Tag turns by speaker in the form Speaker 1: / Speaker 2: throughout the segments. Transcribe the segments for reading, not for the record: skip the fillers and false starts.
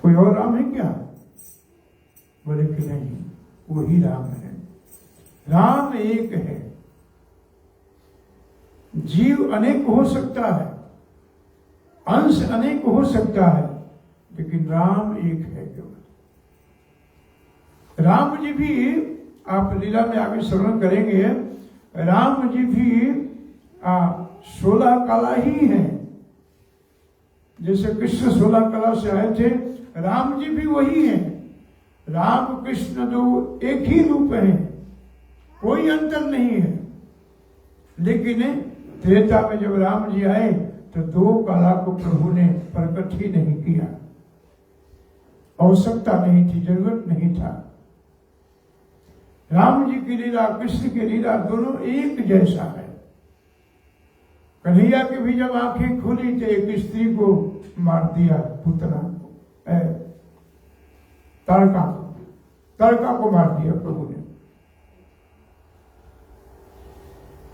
Speaker 1: कोई और राम है क्या? बोले कि नहीं, वही राम है। राम एक है। जीव अनेक हो सकता है, अंश अनेक हो सकता है, लेकिन राम एक है केवल। राम जी भी, आप लीला में आगे श्रवण करेंगे, राम जी भी 16 कला ही है। जैसे कृष्ण 16 कला से आए थे, राम जी भी वही है। राम कृष्ण जो एक ही रूप है, कोई अंतर नहीं है। लेकिन त्रेता में जब राम जी आए तो 2 कला को प्रभु ने प्रकट ही नहीं किया। आवश्यकता नहीं थी, जरूरत नहीं था। राम जी की लीला, कृष्ण की लीला दोनों एक जैसा है। कन्हैया की भी जब आंखें खुली तो एक स्त्री को मार दिया, पुतना को, तारका को मार दिया प्रभु ने।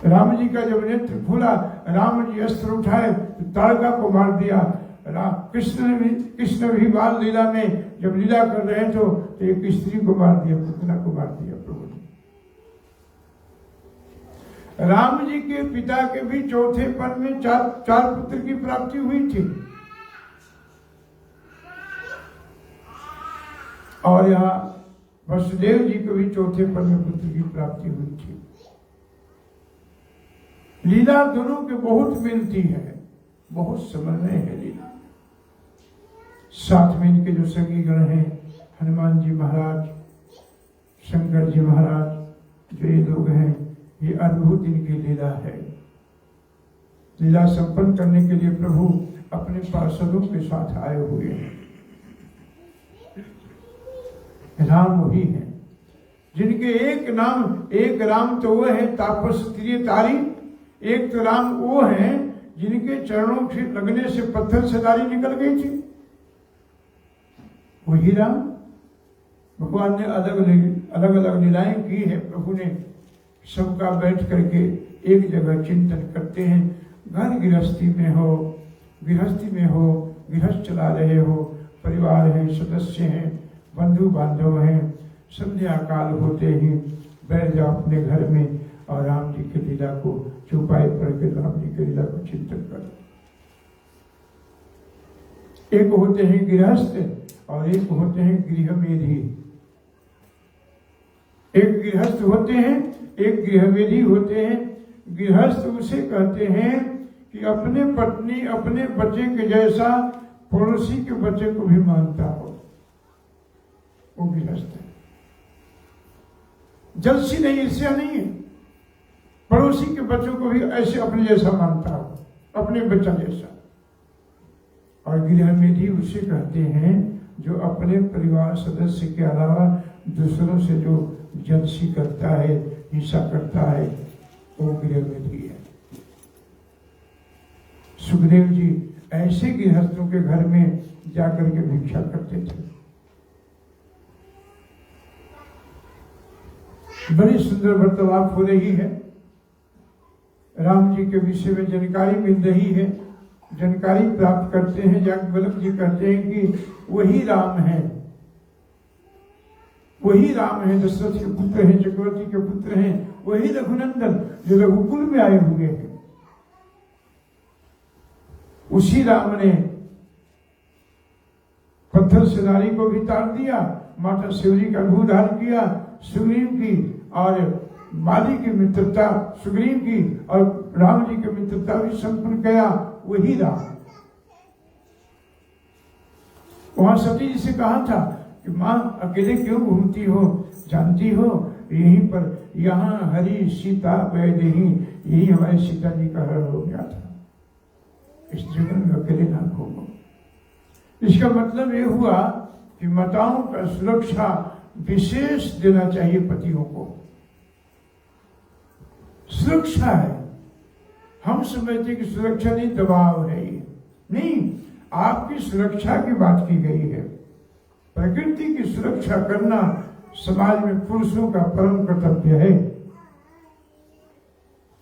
Speaker 1: राम जी का जब नेत्र खुला, राम जी अस्त्र उठाए तो तारका को मार दिया। कृष्ण भी बाल लीला में जब लीला कर रहे तो एक स्त्री को मार दिया, पुतना को मार दिया प्रभु ने। राम जी के पिता के भी चौथे पन में 4 पुत्र की प्राप्ति हुई थी। और यहाँ वसुदेव जी को भी चौथे पन में पुत्र की प्राप्ति हुई थी। लीला दोनों के बहुत मिलती है, बहुत समन्वय है लीला। साथ में इनके जो संगी गण हैं, हनुमान जी महाराज, शंकर जी महाराज, जो ये लोग हैं, ये अद्भुत इनकी लीला है। लीला संपन्न करने के लिए प्रभु अपने पार्षदों के साथ आए हुए हैं। राम वही है जिनके एक राम तो वो है तापस तारी। एक तो राम वो है जिनके चरणों से लगने से पत्थर से दाढ़ी निकल गई थी। वही राम। भगवान ने अलग अलग लीलाएं की है। प्रभु ने सबका बैठ करके एक जगह चिंतन करते हैं। घर गृहस्थी में हो, गृहस्थ चला रहे हो, परिवार है, सदस्य हैं, बंधु बांधव हैं, संध्या काल होते ही बैठ जाओ अपने घर में और राम जी की लीला को चौपाई पढ़ के राम जी की लीला को चिंतन करो। एक होते हैं गृहस्थ और एक होते हैं गृहमेधी। एक गृहस्थ होते हैं, एक गृहमेधी होते हैं। गृहस्थ उसे कहते हैं कि अपने पत्नी अपने बच्चे के जैसा पड़ोसी के बच्चे को भी मानता हो, वो गृहस्थ है। जलसी नहीं, ईर्ष्या नहीं है। पड़ोसी के बच्चों को भी ऐसे अपने जैसा मानता हो, अपने बच्चा जैसा। और गृहमेधी उसे कहते हैं जो अपने परिवार सदस्य के अलावा दूसरों से जो जलसी करता है, हिंसा करता है, वो गृहमेधी है। सुखदेव जी ऐसे गृहस्थों के घर में जाकर के भिक्षा करते थे। बड़ी सुंदर वार्तालाप हो रही है। राम जी के विषय में जानकारी मिल रही है। जानकारी प्राप्त करते हैं। याज्ञवल्क्य जी कहते हैं कि वही राम है, वही राम है, दशरथ के पुत्र हैं, चक्रवर्ती के पुत्र हैं, वही रघुनंदन जो रघुकुल में आए हुए हैं। उसी राम ने पत्थर से नारी को भी तार दिया, माता शिवजी का रूप धारण किया, सुग्रीव की और बाली की मित्रता, सुग्रीव की और राम जी की मित्रता भी संपन्न किया। वही राम। वहां सती जी से कहा था कि मां अकेले क्यों घूमती हो, जानती हो यहीं पर, यहाँ हरि सीता वैदेही, यही हमारे सीता जी का हरण हो गया था। इस जगह में अकेले ना घूमो। इसका मतलब ये हुआ कि माताओं का सुरक्षा विशेष देना चाहिए पतियों को। सुरक्षा है। हम समझते कि सुरक्षा नहीं, दबाव है ये नहीं। आपकी सुरक्षा की बात की गई है। प्रकृति की सुरक्षा करना समाज में पुरुषों का परम कर्तव्य है।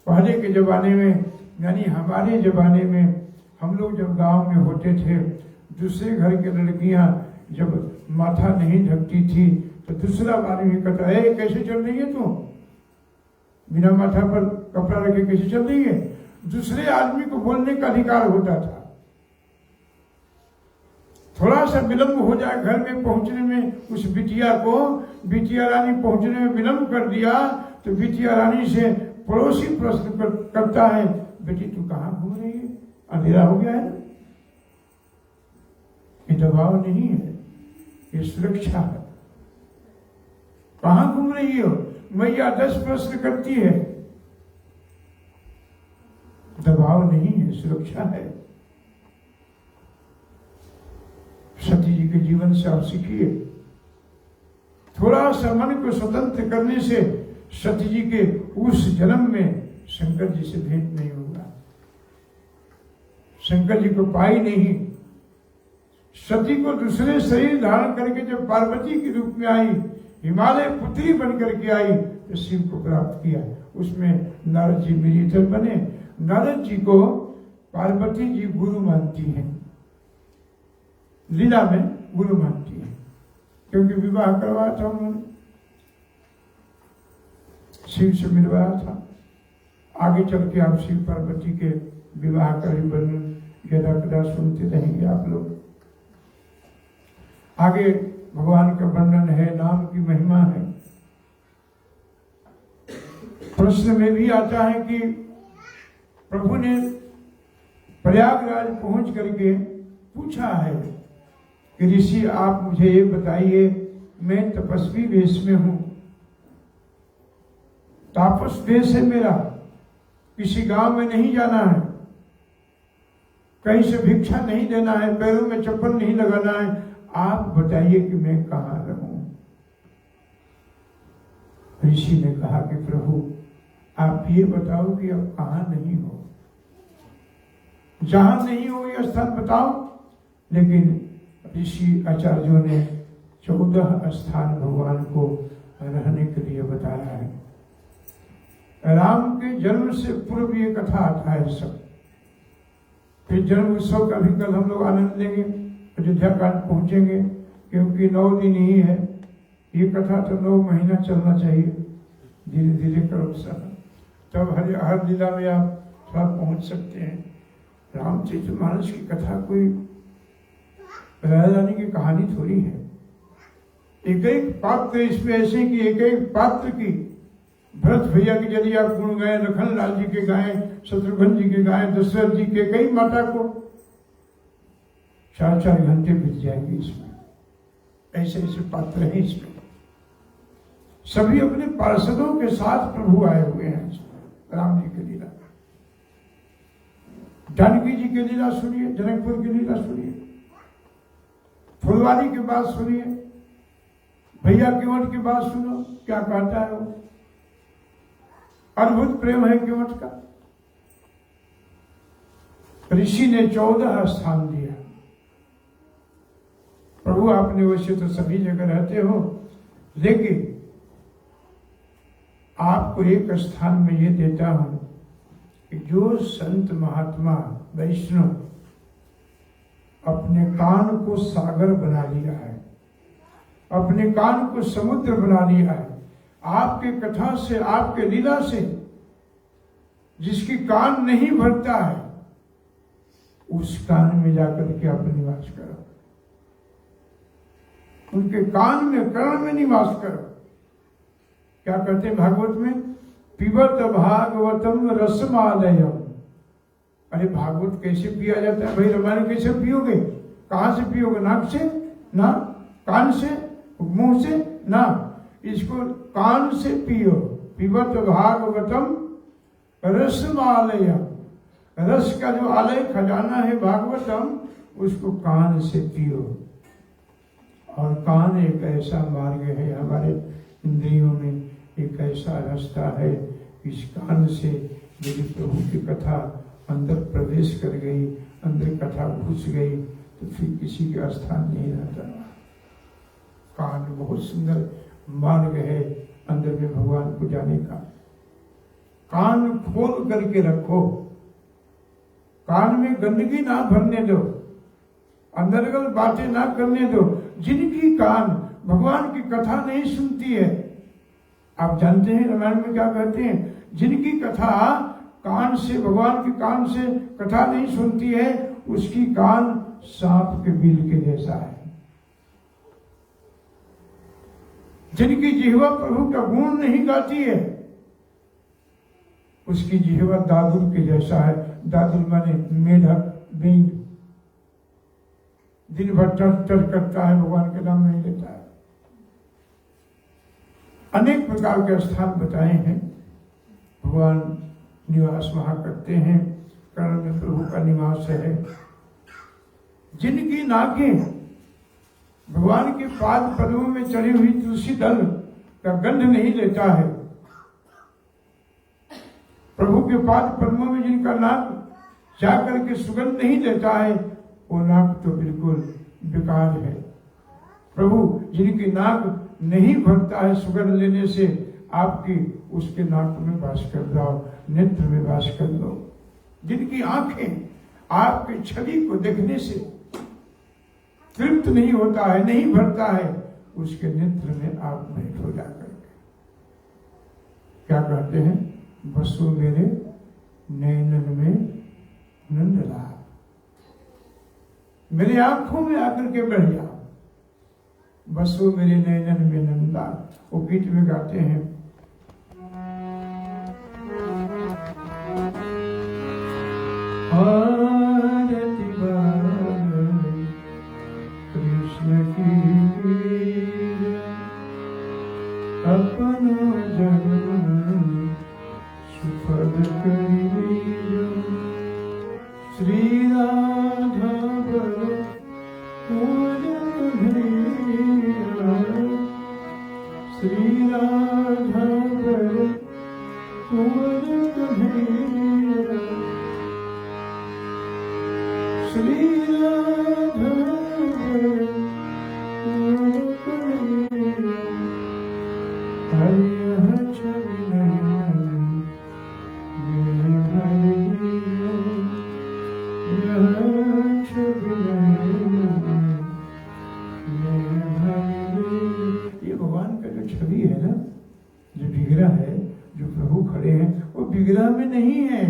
Speaker 1: पहले के जमाने में, यानी हमारे जमाने में, हम लोग जब गांव में होते थे, दूसरे घर की लड़कियां जब माथा नहीं ढकती थी तो दूसरा आदमी कहता है कैसे चल रही है तू, बिना माथा पर कपड़ा रखे कैसे चल रही है। दूसरे आदमी को बोलने का अधिकार होता था। थोड़ा सा विलंब हो जाए घर में पहुंचने में, उस बिटिया को, बिटिया रानी पहुंचने में विलंब कर दिया तो बिटिया रानी से पड़ोसी प्रश्न करता है, बेटी तू कहाँ घूम रही है, अंधेरा हो गया है ना। ये दबाव नहीं है, ये सुरक्षा है। कहाँ घूम रही हो, मैया 10 प्रश्न करती है। दबाव नहीं है, सुरक्षा है। सती जी के जीवन से आप सीखिए। थोड़ा सा मन को स्वतंत्र करने से सती जी के उस जन्म में शंकर जी से भेंट नहीं होगा, शंकर जी को पाई नहीं। सती को दूसरे शरीर धारण करके जब पार्वती के रूप में आई, हिमालय पुत्री बनकर के आई, तो शिव को प्राप्त किया। उसमें नारद जी मिलिटर बने। नारद जी को पार्वती जी गुरु मानती हैं, लीला में गुरु मानती है, क्योंकि विवाह करवाया था उन्होंने, शिव से मिलवाया था। आगे चल के आप शिव पार्वती के विवाह का वर्णन यदा कदा सुनते रहेंगे आप लोग। आगे भगवान का वर्णन है, नाम की महिमा है। प्रश्न में भी आता है कि प्रभु ने प्रयागराज पहुंच करके पूछा है कि ऋषि आप मुझे ये बताइए, मैं तपस्वी वेश में हूं, तापस वेश है मेरा, किसी गांव में नहीं जाना है, कहीं से भिक्षा नहीं देना है, पैरों में चप्पल नहीं लगाना है, आप बताइए कि मैं कहाँ रहूं। ऋषि ने कहा कि प्रभु आप ये बताओ कि आप कहाँ नहीं हो, जहां नहीं हो ये स्थान बताओ। लेकिन ऋषि आचार्यों ने 14 स्थान भगवान को रहने के लिए बताया है। राम के जन्म से पूर्व ये कथा आता है सब। फिर जन्म उत्सव का भी कल हम लोग आनंद लेंगे, अयोध्या कांड पहुंचेंगे, क्योंकि 9 दिन ही है ये कथा, तो 9 महीना चलना चाहिए, धीरे धीरे करो सब, तब हर लीला में आप थोड़ा पहुंच सकते हैं। रामचरितमानस की कथा कोई राजा रानी की कहानी थोड़ी है। एक एक पात्र इसमें ऐसे कि एक एक पात्र की, भरत भैया की यदि आप गुण गाएं, लखन लाल जी के गाएं, शत्रुघ्न जी के गाएं, दशरथ जी के, कई माता को 4-4 घंटे बीत जाएंगे इसमें। ऐसे ऐसे पात्र हैं इसमें, सभी अपने पार्षदों के साथ प्रभु आए हुए हैं इसमें। राम जी की लीला, जानकी जी की लीला सुनिए, जनकपुर की लीला सुनिए, फुलवारी की बात सुनिए, भैया केवट की बात सुनो, क्या कहता है वो, अद्भुत प्रेम है केवट का। ऋषि ने 14 स्थान दिया। प्रभु आपने वैसे तो सभी जगह रहते हो, लेकिन आपको एक स्थान में ये देता हूं कि जो संत महात्मा वैष्णव अपने कान को सागर बना लिया है, अपने कान को समुद्र बना लिया है, आपके कथा से, आपके लीला से जिसकी कान नहीं भरता है, उस कान में जाकर के आप निवास करो, उनके कान में, कर्ण में निवास करो। क्या कहते हैं भागवत में, पिबत भागवतम रसमालयम। अरे भागवत कैसे पिया जाता है भाई, रामायण कैसे पियोगे, कहां से पियोगे, नाक से ना, कान से, मुंह से ना, इसको कान से पियो। पिबत भागवतम रसमालयम, रस का जो आलय खजाना है भागवतम, उसको कान से पियो। और कान एक ऐसा मार्ग है हमारे इंद्रियों में, एक ऐसा रास्ता है, इस कान से यदि प्रभु की कथा अंदर प्रवेश कर गई, अंदर कथा घुस गई, तो फिर किसी का स्थान नहीं रहता। कान बहुत सुंदर मार्ग है अंदर में भगवान को जाने का। कान खोल करके रखो, कान में गंदगी ना भरने दो। अंदरगल बातें ना करने दो। जिनकी कान भगवान की कथा नहीं सुनती है, आप जानते हैं रामायण में क्या कहते हैं, जिनकी कथा कान से, भगवान के कान से कथा नहीं सुनती है, उसकी कान सांप के बिल के जैसा है। जिनकी जिह्वा प्रभु का गुण नहीं गाती है, उसकी जिह्वा दादुल के जैसा है। दादुल माने मेढक, बिंग, दिन भर टर करता है, भगवान के नाम नहीं लेता है। अनेक प्रकार के स्थान बताए हैं, भगवान निवास वहां करते हैं, कर्ण में प्रभु का निवास है। जिनकी नाकें भगवान के पाद पद्मों में चढ़ी हुई तुलसी दल का गंध नहीं लेता है, प्रभु के पाद पद्मों में जिनका नाक जाकर के सुगंध नहीं लेता है, वो नाक तो बिल्कुल बेकार है। प्रभु जिनकी नाक नहीं भरता है सुगंध लेने से, आपकी उसके नाक में वास कर जाओ, नेत्र में वास कर लो। जिनकी आंखें आपकी छवि को देखने से तृप्त नहीं होता है, नहीं भरता है, उसके नेत्र में आप बैठो जाकर के। क्या कहते हैं, बसो मेरे नैनन में नंदलाल, मेरे आंखों में आकर के बैठ जाओ। बसो मेरे नैनन में नंदलाल, वो गीत में गाते हैं, आरती बार कृष्ण की अपना जन्म सुखद करियो। श्री राधा बर कुंवर कन्हैया, श्री राधा बर कुंवर कन्हैया, श्री राधा बर कुंवर कन्हैया। हरि छवि ये भगवान का जो छवि है ना, जो विग्रह है, जो प्रभु खड़े हैं, वो विग्रह में नहीं है,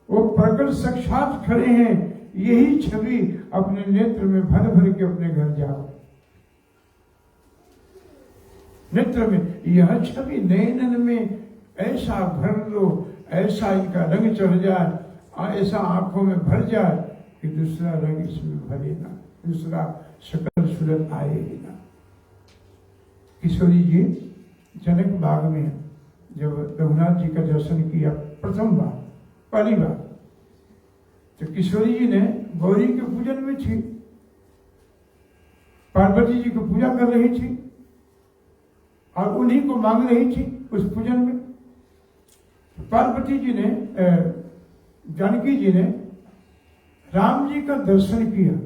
Speaker 1: वो प्रकट साक्षात खड़े हैं। यही छवि अपने नेत्र में भर भर के अपने घर जाओ, नेत्र में यह छवि नैनन में ऐसा भर लो, ऐसा इनका रंग चढ़ जाए, ऐसा आंखों में भर जाए कि दूसरा रंग इसमें भरे ना, दूसरा शकल सूरत आए ही ना। किशोरी जी जनक बाग में जब रघुनाथ जी का दर्शन किया प्रथम बार, पहली बार, तो किशोरी जी ने गौरी के पूजन में थी, पार्वती जी को पूजा कर रही थी और उन्हीं को मांग रही थी उस पूजन में। पार्वती जी ने, जानकी जी ने राम जी का दर्शन किया।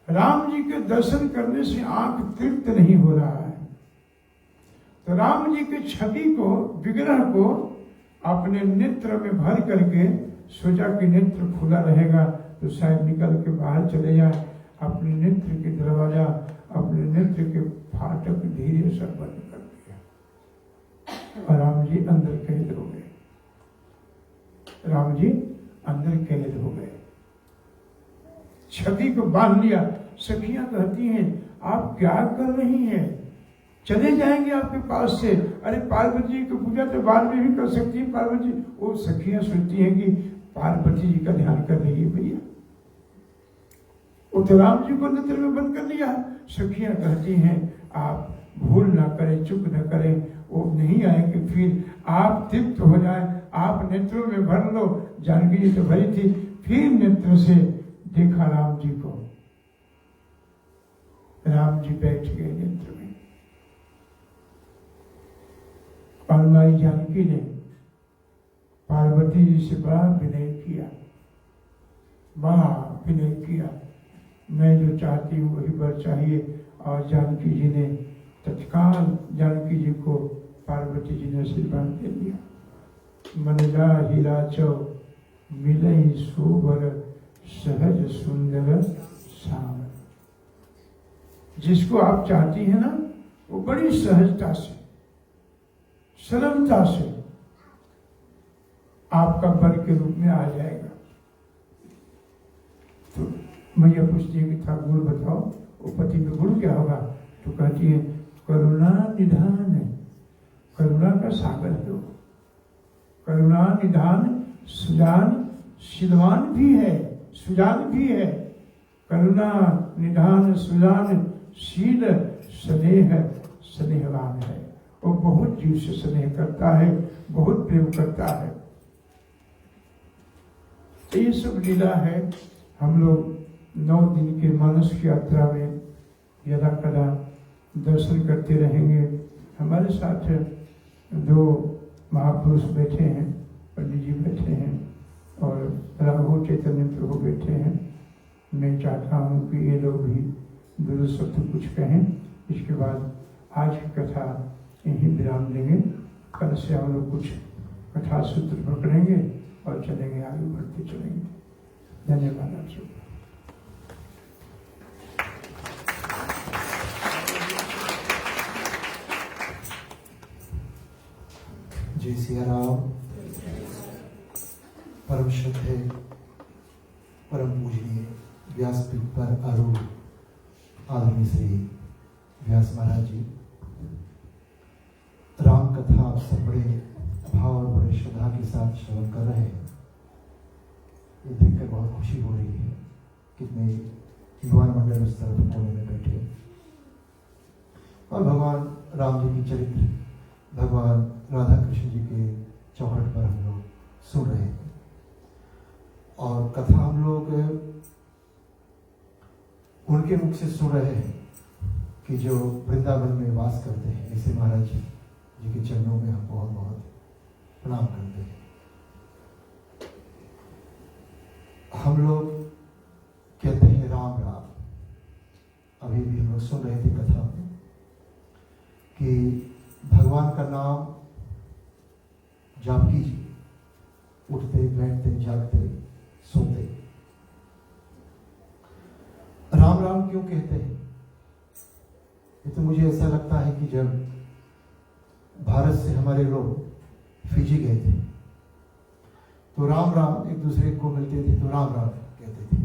Speaker 1: राम जी के दर्शन करने से आंख तृप्त नहीं हो रहा है, तो राम जी के छवि को, विग्रह को अपने नेत्र में भर करके सोचा कि नेत्र खुला रहेगा तो शायद निकल के बाहर चले जाए। अपने नेत्र के दरवाजा, अपने नेत्र के फाटक धीरे से बंद कर दिया और राम जी अंदर कैद हो गए। राम जी अंदर कैद हो गए, छवि को बांध लिया। सखियां कहती हैं, आप क्या कर रही हैं, चले जाएंगे आपके पास से। अरे पार्वती जी की पूजा तो बाद में भी कर सकती है पार्वती। वो सखियां सोचती हैं कि पार्वती जी का ध्यान कर रही है भैया, वो तो राम जी को नेत्र में बंद कर लिया। सखियां कहती हैं, आप भूल ना करें, चुप न करें, वो नहीं आएंगे, फिर आप तृप्त हो जाए, आप नेत्रों में भर लो। जानकी जी तो भरी थी, फिर नेत्र से देखा राम जी को, राम जी बैठ गए नेत्र में। और माई जानकी ने पार्वती जी से बड़ा विनय किया, बड़ा विनय किया, मैं जो चाहती हूँ वही वर चाहिए। और जानकी जी ने तत्काल जानकी जी को पार्वती जी ने आशीर्वाद दे दिया। मनला हीरा चौ मिलई सोबर सहज सुंदर श्याम। जिसको आप चाहती हैं ना, वो बड़ी सहजता से, सरलता से आपका वर के रूप में आ जाएगा। तो मैया पूछती है कि था गुण बताओ, वो पति में गुण क्या होगा? तो कहती है करुणा निधान है, करुणा का सागर है वो। करुणा निधान सुजान सिद्धवान भी है, सुजान भी है। करुणा निधान सुजान शील स्नेह स्नेहवान है। वो बहुत जीव से स्नेह करता है, बहुत प्रेम करता है। ये सब लीला है। हम लोग 9 दिन के मानस की यात्रा में यदा कदा दर्शन करते रहेंगे। हमारे साथ 2 महापुरुष बैठे हैं, पंडित जी बैठे हैं और राघव चैतन्य प्रभु बैठे हैं। मैं चाहता हूँ कि ये लोग भी 2 शब्द कुछ कहें। इसके बाद आज की कथा यहीं विराम देंगे। कल से हम लोग कुछ कथा सूत्र पकड़ेंगे और चलेंगे, आगे बढ़ते चलेंगे। धन्यवाद आप सब।
Speaker 2: जय सिया राम। परम श्रद्धेय परम पूजनीय व्यासपीठ पर आरूढ़ आदरणीय श्री व्यास महाराज जी राम कथा आप सब बड़े भाव और बड़े श्रद्धा के साथ श्रवण कर रहे हैं। ये देखकर बहुत खुशी हो रही है। कितने युवा मंडल उस तरफ कोने में बैठे और भगवान राम जी की चरित्र, भगवान राधा कृष्ण जी के चौखट पर हम लोग सुन रहे हैं। और कथा हम लोग उनके मुख से सुन रहे हैं कि जो वृंदावन में वास करते हैं। ऐसे महाराज जी के चरणों में हम बहुत बहुत प्रणाम करते हैं। हम लोग कहते हैं राम राम। अभी भी हम लोग सुन रहे थे कथा में कि भगवान का नाम जाप कीजिए, उठते बैठते जागते सोते। राम राम क्यों कहते हैं? ये तो मुझे ऐसा लगता है कि जब भारत से हमारे लोग फिजी गए थे तो राम राम एक दूसरे को मिलते थे तो राम राम कहते थे,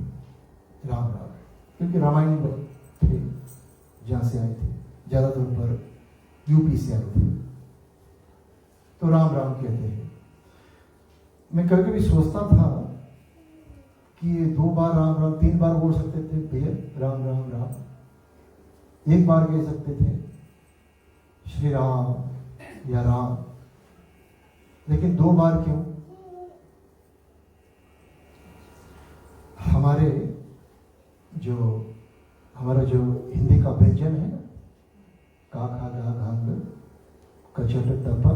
Speaker 2: राम राम, क्योंकि रामायण थे जहाँ से आए थे, ज्यादातर पर यूपी से आए थे तो राम राम कहते हैं। मैं कभी कभी सोचता था कि ये 2 बार राम राम 3 बार बोल सकते थे भैया, राम राम राम 1 बार कह सकते थे श्री राम या राम, लेकिन 2 बार क्यों? हमारा जो हिंदी का व्यंजन है का खा गा घांग कचट तपा,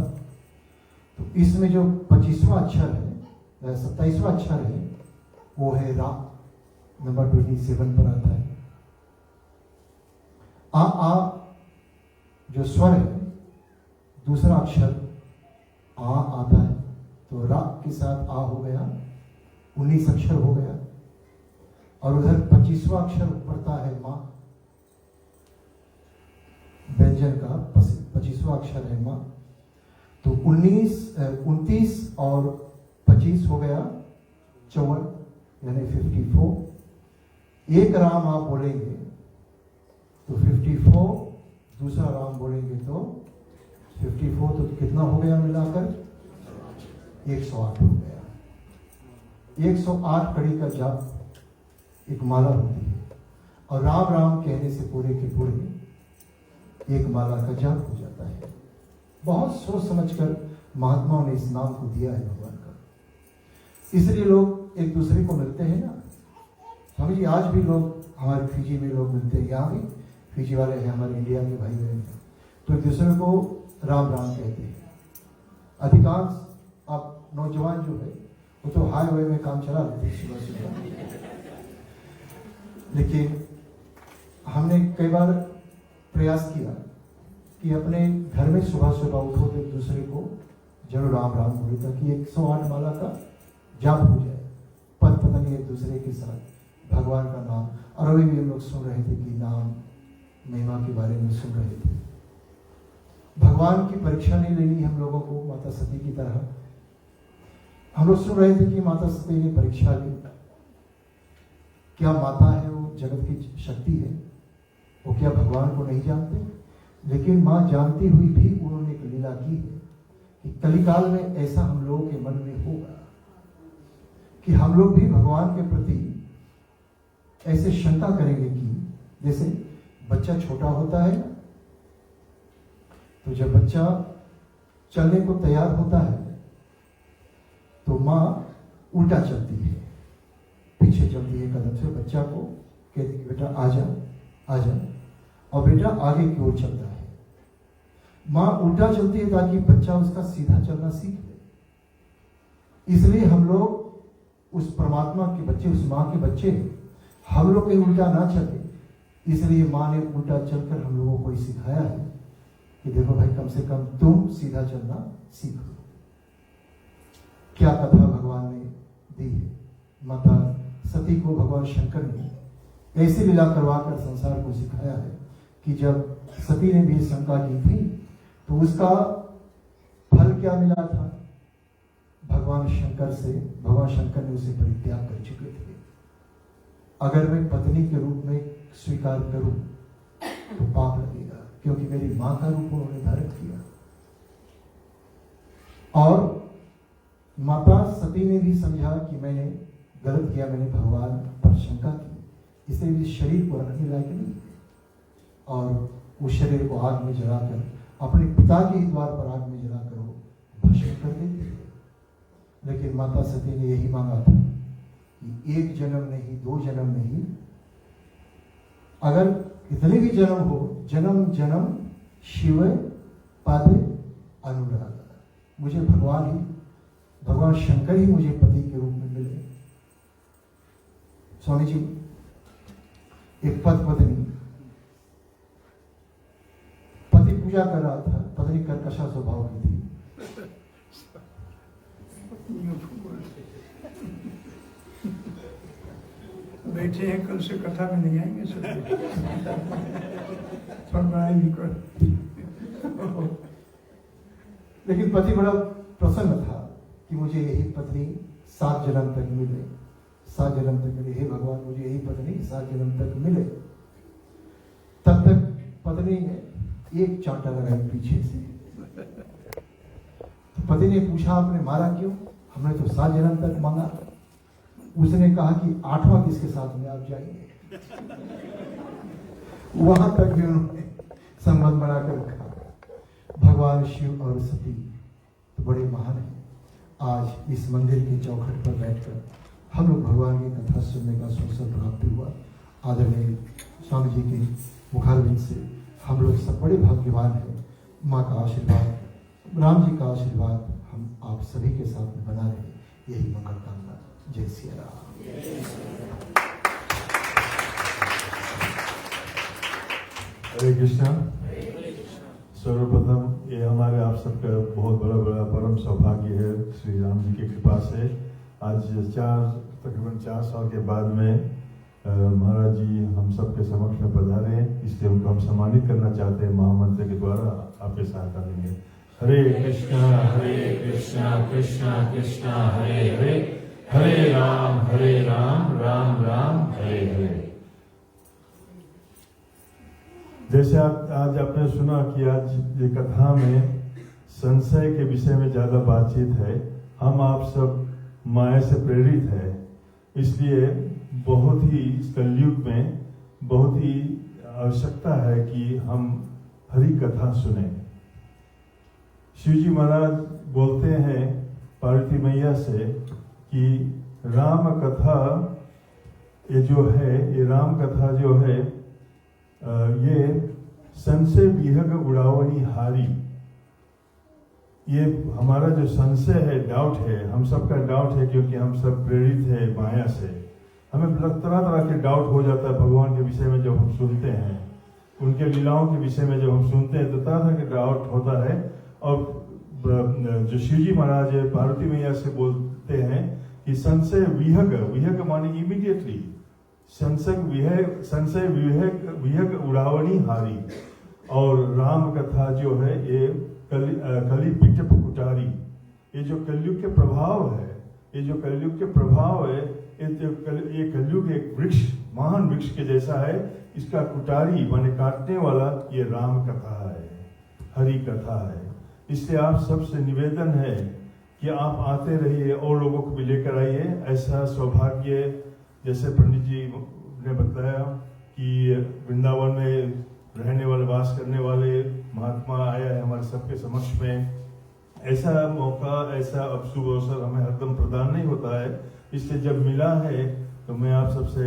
Speaker 2: तो इसमें जो 25वां अक्षर है, 27वां अक्षर है, वो है रा। नंबर 27 पर आता है। आ जो स्वर है, दूसरा अक्षर आ आता है, तो रा के साथ आ हो गया, 19 अक्षर हो गया। और उधर 25वां अक्षर पड़ता है माँ, व्यंजन का 25वां अक्षर है माँ, तो 29 और 25 हो गया 54, यानी 54। एक राम आप बोलेंगे तो 54, दूसरा राम बोलेंगे तो 54, तो कितना हो गया मिलाकर? 108 हो गया। 108 कड़ी का जाप एक माला होती है, और राम राम कहने से पूरे के पूरे एक माला का जाप हो जाता है। बहुत सोच समझकर महात्माओं ने इस नाम को दिया है भगवान का। इसलिए लोग एक दूसरे को मिलते हैं ना। स्वामी जी, आज भी लोग हमारे फिजी में लोग मिलते हैं, यहाँ भी फिजी वाले हैं, हमारे इंडिया के भाई बहन हैं, तो एक दूसरे को राम राम कहते हैं। अधिकांश अब नौजवान जो है वो तो हाईवे में काम चला लेते हैं सुबह सुबह, लेकिन हमने कई बार प्रयास किया कि अपने घर में सुबह सुबह उठो तो एक दूसरे को जरूर राम राम बोले, ताकि 108 माला का जाप हो जाए, पद पता नहीं एक दूसरे के साथ भगवान का नाम, और अभी भी हम लोग सुन रहे थे कि नाम महिमा के बारे में सुन रहे थे। भगवान की परीक्षा नहीं लेनी हम लोगों को माता सती की तरह। हम लोग सुन रहे थे कि माता सती ने परीक्षा ली। क्या माता है वो जगत की शक्ति है? वो क्या भगवान को नहीं जानते? लेकिन माँ जानती हुई भी उन्होंने एक लीला की है कि कलिकाल में ऐसा हम लोगों के मन में होगा कि हम लोग भी भगवान के प्रति ऐसे शंका करेंगे कि जैसे बच्चा छोटा होता है तो जब बच्चा चलने को तैयार होता है तो माँ उल्टा चलती है, पीछे चलती है कदम से, बच्चा को कहती कि बेटा आजा आजा, और बेटा आगे की ओर चलता है। माँ उल्टा चलती है ताकि बच्चा उसका सीधा चलना सीख ले। इसलिए हम लोग उस परमात्मा के बच्चे, उस माँ के बच्चे, हम लोग कहीं उल्टा ना चले, इसलिए माँ ने उल्टा चलकर हम लोगों को सिखाया है कि देखो भाई, कम से कम तुम सीधा चलना सीखो। क्या कथा भगवान ने दी है। माता सती को भगवान शंकर ने ऐसी लीला करवाकर संसार को सिखाया है कि जब सती ने भी शंका की थी तो उसका फल क्या मिला था? भगवान शंकर ने उसे परित्याग कर चुके थे। अगर मैं पत्नी के रूप में स्वीकार करूं तो पाप लगेगा, क्योंकि मेरी मां का रूप उन्होंने धारण किया। और माता सती ने भी समझा कि मैंने गलत किया, मैंने भगवान पर शंका की, इसलिए इस शरीर को रखने लायक नहीं, और उस शरीर को आग में जलाकर अपने पिता के ही द्वार पर आग में जलाकर वो भस्म कर देते थे। लेकिन माता सती ने यही मांगा था कि एक जन्म नहीं, दो जन्म नहीं, अगर कितने भी जन्म हो, जन्म जन्म शिव पद अनुराग, मुझे भगवान शंकर ही मुझे पति के रूप में मिले। स्वामी जी, एक पत्नी पति पूजा कर रहा था, पत्नी कर्कशा स्वभाव की थी।
Speaker 1: बैठे हैं, कल से कथा में नहीं आएंगे सब भी कर।
Speaker 2: लेकिन पति बड़ा प्रसन्न था कि मुझे यही पत्नी 7 जन्म तक मिले, 7 जन्म तक मिले। हे भगवान, मुझे यही पत्नी 7 जन्म तक मिले। तब तक पत्नी ने एक चांटा लगाई पीछे से। तो पति ने पूछा, आपने मारा क्यों? हमने तो 7 जन्म तक मांगा। उसने कहा कि 8वां किसके साथ में आप जाएंगे। वहां तक भी उन्होंने संबंध बनाकर रखा। भगवान शिव और सती तो बड़े महान हैं। आज इस मंदिर के चौखट पर बैठकर हम लोग भगवान की कथा सुनने का अवसर प्राप्त हुआ। आदरणीय स्वामी जी के मुखारविंद से हम लोग सब बड़े भाग्यवान हैं। माँ का आशीर्वाद, राम जी का आशीर्वाद हम आप सभी के साथ में बना रहे, यही मंगल कामना। जय श्री राम।
Speaker 3: हरे कृष्णा। सर्वप्रथम ये हमारे आप सबका बहुत बड़ा परम सौभाग्य है श्री राम जी की कृपा से। आज तकरीबन 4 साल के बाद में महाराज जी हम सबके समक्ष में पधारे, इसलिए उनको हम सम्मानित करना चाहते हैं। महामंत्र के द्वारा आपके सहायता देंगे। हरे कृष्णा कृष्णा कृष्णा हरे हरे, हरे राम राम राम हरे हरे। जैसे आज आपने सुना कि आज ये कथा में संशय के विषय में ज्यादा बातचीत है। हम आप सब माया से प्रेरित है, इसलिए बहुत ही इस कलयुग में बहुत ही आवश्यकता है कि हम हरि कथा सुने। शिव जी महाराज बोलते हैं पार्वती मैया से कि राम कथा ये जो है, ये राम कथा जो है ये संशय विहग उड़ावनी हारी। ये हमारा जो संशय है, डाउट है, हम सबका डाउट है, क्योंकि हम सब प्रेरित है माया से। हमें तरह तरह के डाउट हो जाता है भगवान के विषय में जब हम सुनते हैं, उनके लीलाओं के विषय में जब हम सुनते हैं तो तरह तरह के डाउट होता है। और जो शिव जी महाराज पार्वती मैया से बोलते हैं कि संशय विहग माने इमीडिएटली, संशय विहग उड़ावनी हारी। और राम कथा जो है ये कली पिटप कुटारी, ये जो कलयुग के प्रभाव है, ये कलयुग एक वृक्ष, महान वृक्ष के जैसा है, इसका कुटारी माने काटने वाला ये राम कथा है, हरि कथा है। इसलिए आप सबसे निवेदन है कि आप आते रहिए और लोगों को भी लेकर आइए। ऐसा सौभाग्य जैसे पंडित जी ने बताया कि वृंदावन में रहने वाले, वास करने वाले महात्मा आया है हमारे सबके समक्ष में। ऐसा मौका, ऐसा शुभ अवसर हमें हरदम प्रदान नहीं होता है, इसलिए जब मिला है तो मैं आप सबसे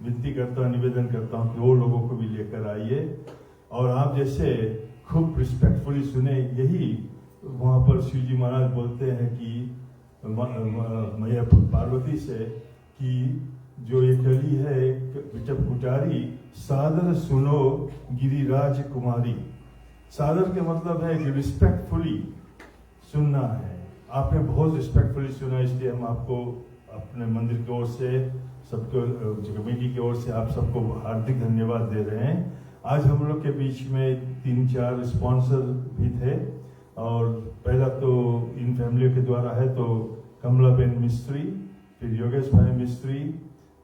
Speaker 3: विनती करता हूँ, निवेदन करता हूँ कि वो लोगों को भी लेकर आइए। और आप जैसे खूब रिस्पेक्टफुली सुने, यही वहाँ पर शिव जी महाराज बोलते हैं कि मैया पार्वती से कि जो ये कली है विचप कुटारी, सादर सुनो गिरिराज कुमारी। सादर के मतलब है कि रिस्पेक्टफुली सुनना है। आपने बहुत रिस्पेक्टफुली सुना, इसलिए हम आपको अपने मंदिर की ओर से, सबको कमेटी की ओर से आप सबको हार्दिक धन्यवाद दे रहे हैं। आज हम लोग के बीच में 3-4 स्पॉन्सर भी थे, और पहला तो इन फैमिलियों के द्वारा है तो कमलाबेन मिस्त्री, फिर योगेश भाई मिस्त्री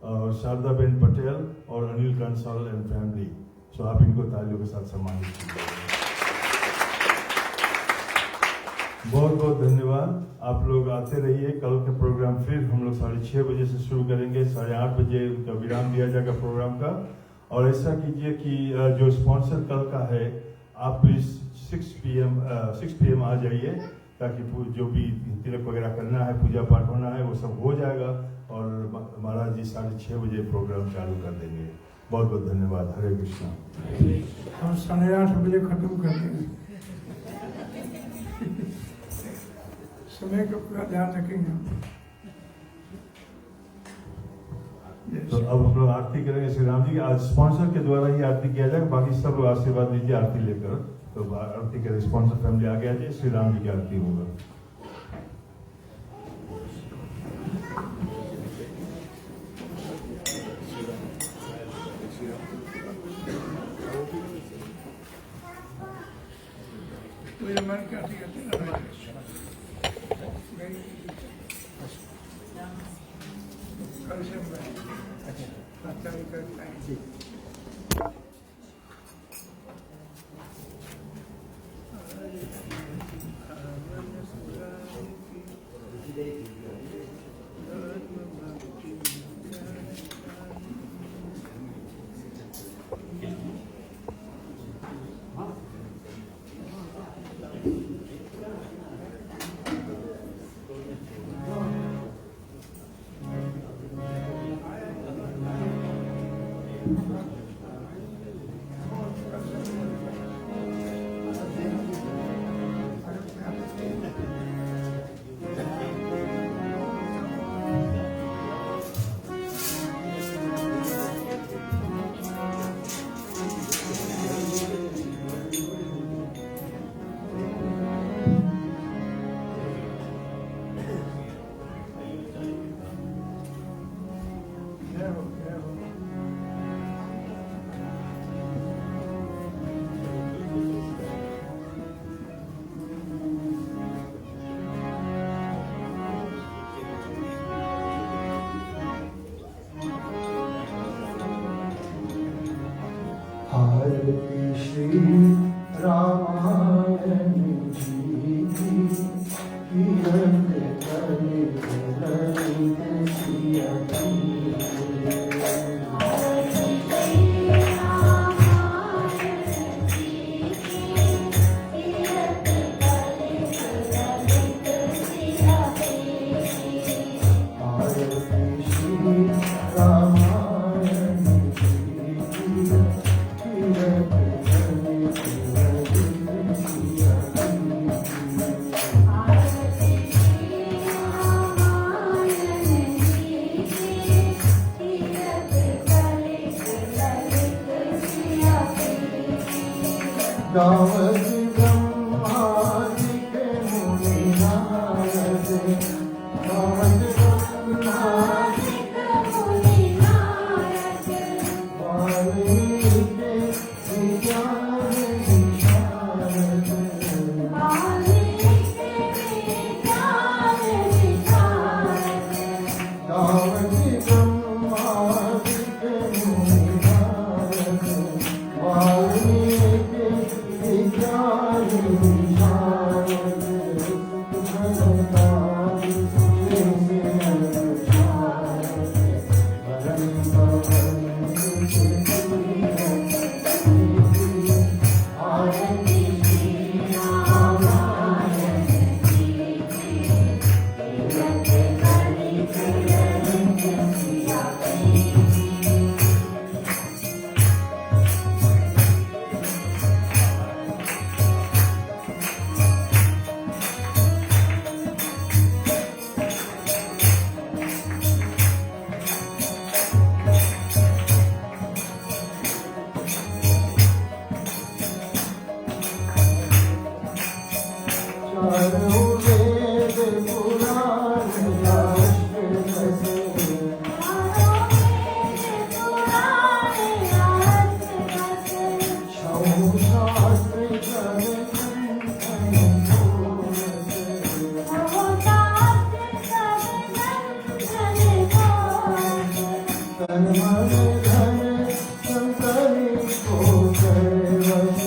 Speaker 3: और शारदा बेन पटेल और अनिल कंसल एंड फैमिली। सो आप इनको तालियों के साथ सम्मानित कीजिए। बहुत बहुत धन्यवाद। आप लोग आते रहिए। कल का प्रोग्राम फिर हम लोग 6:30 बजे से शुरू करेंगे, 8:30 बजे का विराम दिया जाएगा प्रोग्राम का। और ऐसा कीजिए कि जो स्पॉन्सर कल का है, आप प्लीज 6 PM आ जाइए, ताकि जो भी तिलक वगैरह करना है, पूजा पाठ होना है, वो सब हो जाएगा। और महाराज जी 6:30 बजे प्रोग्राम चालू कर देंगे। बहुत बहुत धन्यवाद। हरे कृष्णा।
Speaker 1: हम 8:30 बजे खत्म कर देंगे। समय का पूरा ध्यान रखेंगे।
Speaker 3: तो अब हम लोग आरती करेंगे श्री राम जी की। आज स्पॉन्सर के द्वारा ही आरती किया जाएगा, बाकी सब लोग आशीर्वाद दीजिए आरती लेकर। तो आरती के स्पॉन्सर फैमिली आ गया जी, श्री राम जी की आरती होगा।
Speaker 1: मेरे मन क्या कल से मैं करता है।
Speaker 2: श्री रामायण जी की किरण करे ललित सिया गावत ब्रह्मादि के मुनि नारद, गावत चारों वेद पुराण शास्त्र बसे छौ शास्त्र तन मन धन संतनि को सर्वश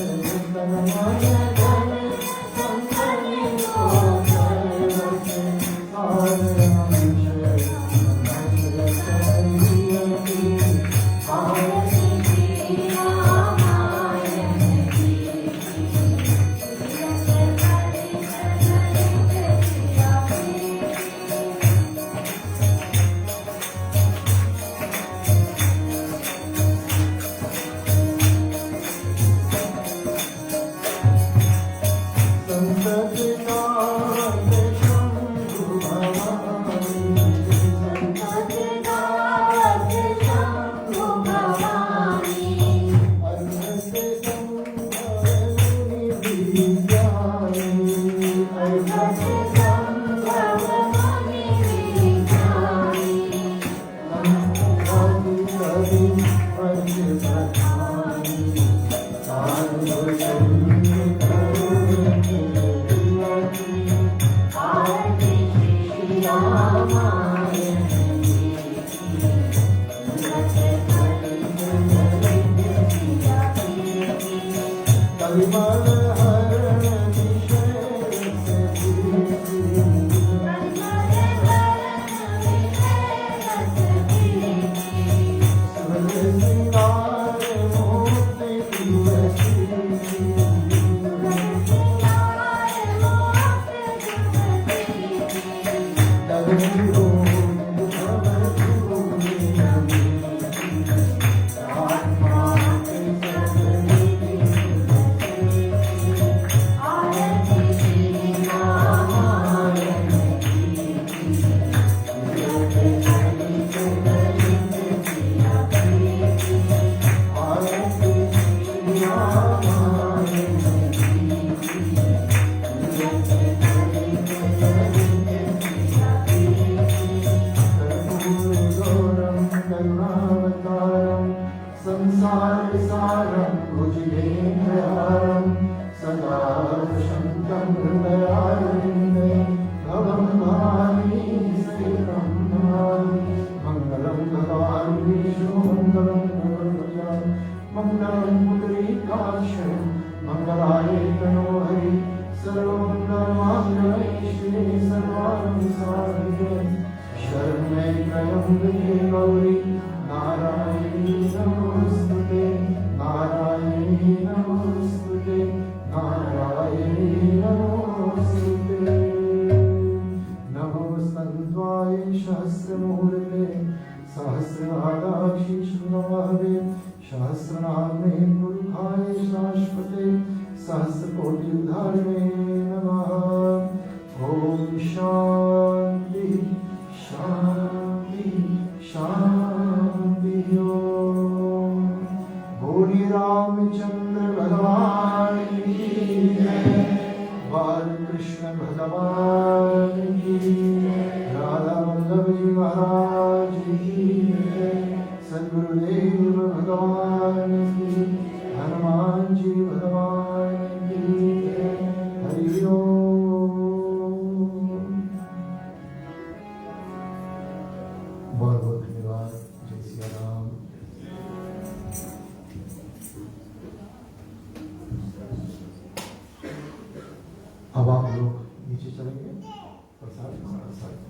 Speaker 2: तन मन धन संतनि को सर्वश संसारसारं भुजगेन्द्रहारं सदा शान्तं हृदयारविन्दे भवं भवानी स्थितं भवामि मङ्गलं भगवान् विष्णु मङ्गलं भगवन् मङ्गलं पुण्डरीकाक्षं मङ्गलाय तनो हरि सर्वमङ्गलमाङ्गल्ये शिवे सर्वार्थसाधिके शरण्ये त्र्यम्बके गौरी नारायणी नमोस्तुते नारायणी नमोस्तुते नारायणी नमोस्तुते नमो सन्त्वाय सहस्रमूर्ते सहस्रनादाक्षि नमः सहस्रनामे पुरुषाय शाश्वते सहस्रकोटिधारिणे नमः ॐ शान्ति शान्ति शान्ति ॐ बोली रामचंद्र भगवान की जय बालकृष्ण भगवान की राधा वल्लभ जी महाराज की जय सद्गुरुदेव भगवान की हनुमान जी भगवान की जय हरि ओम बहुत बहुत धन्यवाद जय सिया राम अब आप लोग नीचे चलेंगे प्रसाद प्रसाद